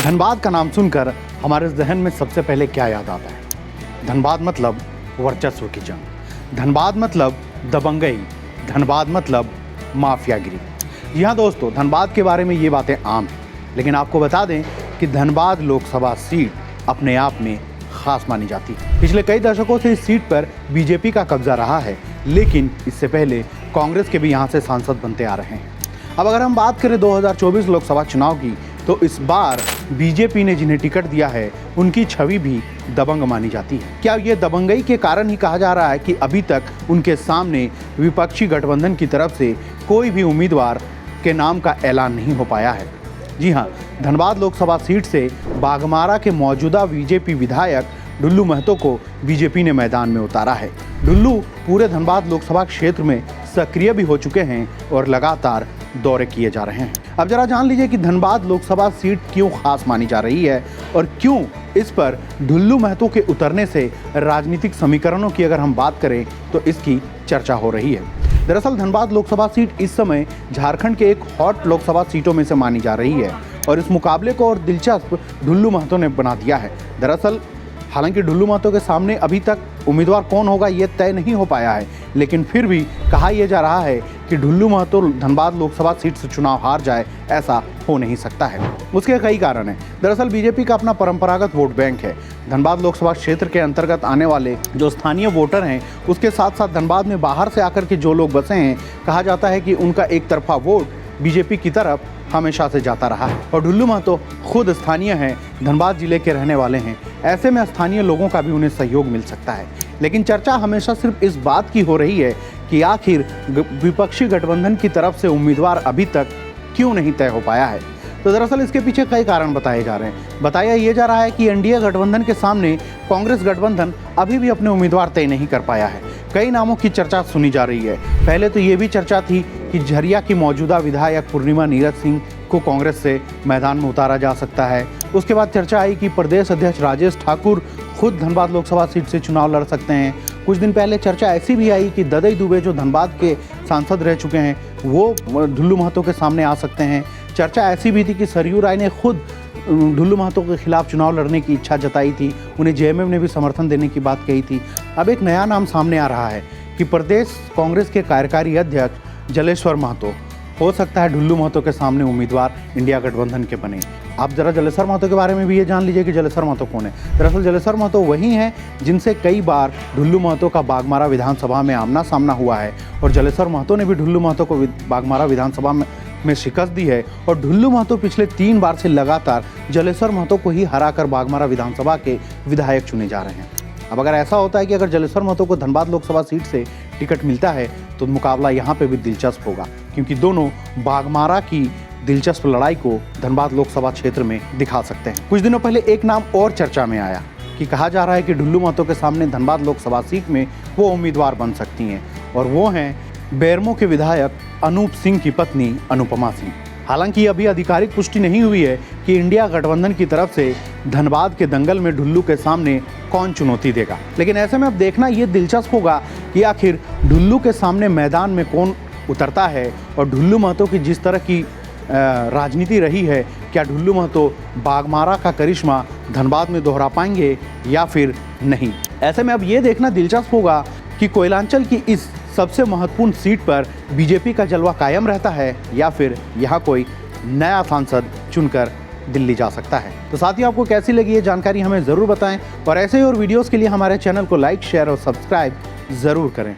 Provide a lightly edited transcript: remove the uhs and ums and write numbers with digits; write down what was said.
धनबाद का नाम सुनकर हमारे जहन में सबसे पहले क्या याद आता है? धनबाद मतलब वर्चस्व की जंग, धनबाद मतलब दबंगई, धनबाद मतलब माफियागिरी। जी हाँ दोस्तों, धनबाद के बारे में ये बातें आम हैं, लेकिन आपको बता दें कि धनबाद लोकसभा सीट अपने आप में खास मानी जाती है। पिछले कई दशकों से इस सीट पर बीजेपी का कब्जा रहा है, लेकिन इससे पहले कांग्रेस के भी यहाँ से सांसद बनते आ रहे हैं। अब अगर हम बात करें 2024 लोकसभा चुनाव की, तो इस बार बीजेपी ने जिन्हें टिकट दिया है उनकी छवि भी दबंग मानी जाती है। क्या ये दबंगई के कारण ही कहा जा रहा है कि अभी तक उनके सामने विपक्षी गठबंधन की तरफ से कोई भी उम्मीदवार के नाम का ऐलान नहीं हो पाया है? जी हाँ, धनबाद लोकसभा सीट से बाघमारा के मौजूदा बीजेपी विधायक ढुल्लू महतो को बीजेपी ने मैदान में उतारा है। ढुल्लू पूरे धनबाद लोकसभा क्षेत्र में सक्रिय भी हो चुके हैं और लगातार दौरे किए जा रहे हैं। अब जरा जान लीजिए कि धनबाद लोकसभा सीट क्यों खास मानी जा रही है और क्यों इस पर ढुल्लू महतो के उतरने से राजनीतिक समीकरणों की अगर हम बात करें तो इसकी चर्चा हो रही है। दरअसल धनबाद लोकसभा सीट इस समय झारखंड के एक हॉट लोकसभा सीटों में से मानी जा रही है और इस मुकाबले को और दिलचस्प ढुल्लू महतो ने बना दिया है। दरअसल हालांकि ढुल्लू महतो के सामने अभी तक उम्मीदवार कौन होगा ये तय नहीं हो पाया है, लेकिन फिर भी कहा यह जा रहा है कि ढुल्लू महतो धनबाद लोकसभा सीट से चुनाव हार जाए, ऐसा हो नहीं सकता है। उसके कई कारण हैं। दरअसल बीजेपी का अपना परंपरागत वोट बैंक है। धनबाद लोकसभा क्षेत्र के अंतर्गत आने वाले जो स्थानीय वोटर हैं, उसके साथ साथ धनबाद में बाहर से आकर के जो लोग बसे हैं, कहा जाता है कि उनका एक तरफा वोट बीजेपी की तरफ हमेशा से जाता रहा है। और ढुल्लू महतो खुद स्थानीय हैं, धनबाद जिले के रहने वाले हैं। ऐसे में स्थानीय लोगों का भी उन्हें सहयोग मिल सकता है। लेकिन चर्चा हमेशा सिर्फ इस बात की हो रही है कि आखिर विपक्षी गठबंधन की तरफ से उम्मीदवार अभी तक क्यों नहीं तय हो पाया है। तो दरअसल इसके पीछे कई कारण बताए जा रहे हैं। बताया ये जा रहा है कि एनडीए गठबंधन के सामने कांग्रेस गठबंधन अभी भी अपने उम्मीदवार तय नहीं कर पाया है। कई नामों की चर्चा सुनी जा रही है। पहले तो ये भी चर्चा थी कि झरिया की मौजूदा विधायक पूर्णिमा नीरज सिंह को कांग्रेस से मैदान में उतारा जा सकता है। उसके बाद चर्चा आई कि प्रदेश अध्यक्ष राजेश ठाकुर खुद धनबाद लोकसभा सीट से चुनाव लड़ सकते हैं। कुछ दिन पहले चर्चा ऐसी भी आई कि ददई दुबे जो धनबाद के सांसद रह चुके हैं, वो ढुल्लू महतो के सामने आ सकते हैं। चर्चा ऐसी भी थी कि सरयू राय ने खुद ढुल्लू महतो के खिलाफ चुनाव लड़ने की इच्छा जताई थी। उन्हें जेएमएम ने भी समर्थन देने की बात कही थी। अब एक नया नाम सामने आ रहा है कि प्रदेश कांग्रेस के कार्यकारी अध्यक्ष जलेश्वर महतो हो सकता है ढुल्लू महतो के सामने उम्मीदवार इंडिया गठबंधन के बने। आप जरा जलेश्वर महतो के बारे में भी ये जान लीजिए कि जलेश्वर महतो कौन है। दरअसल जलेश्वर महतो वही हैं जिनसे कई बार ढुल्लू महतो का बाघमारा विधानसभा में आमना सामना हुआ है और जलेश्वर महतो ने भी ढुल्लू महतो को बाघमारा विधानसभा में शिकस्त दी है। और ढुल्लू महतो पिछले 3 बार से लगातार जलेश्वर महतो को ही हराकर बाघमारा विधानसभा के विधायक चुने जा रहे हैं। अब अगर ऐसा होता है कि अगर जलेश्वर महतो को धनबाद लोकसभा सीट से टिकट मिलता है तो मुकाबला यहाँ पे भी दिलचस्प होगा, क्योंकि दोनों बाघमारा की दिलचस्प लड़ाई को धनबाद लोकसभा क्षेत्र में दिखा सकते हैं। कुछ दिनों पहले एक नाम और चर्चा में आया कि कहा जा रहा है कि ढुल्लू महतो के सामने धनबाद लोकसभा सीट में वो उम्मीदवार बन सकती हैं, और वो हैं बेरमो के विधायक अनूप सिंह की पत्नी अनुपमा सिंह। हालांकि अभी आधिकारिक पुष्टि नहीं हुई है कि इंडिया गठबंधन की तरफ से धनबाद के दंगल में ढुल्लू के सामने कौन चुनौती देगा, लेकिन ऐसे में अब देखना ये दिलचस्प होगा कि आखिर ढुल्लू के सामने मैदान में कौन उतरता है। और ढुल्लू महतो की जिस तरह की राजनीति रही है, क्या ढुल्लू महतो बाघमारा का करिश्मा धनबाद में दोहरा पाएंगे या फिर नहीं। ऐसे में अब ये देखना दिलचस्प होगा कि कोयलांचल की इस सबसे महत्वपूर्ण सीट पर बीजेपी का जलवा कायम रहता है या फिर यहाँ कोई नया सांसद चुनकर दिल्ली जा सकता है। तो साथियों, आपको कैसी लगी ये जानकारी हमें ज़रूर बताएं और ऐसे ही और वीडियोस के लिए हमारे चैनल को लाइक, शेयर और सब्सक्राइब ज़रूर करें।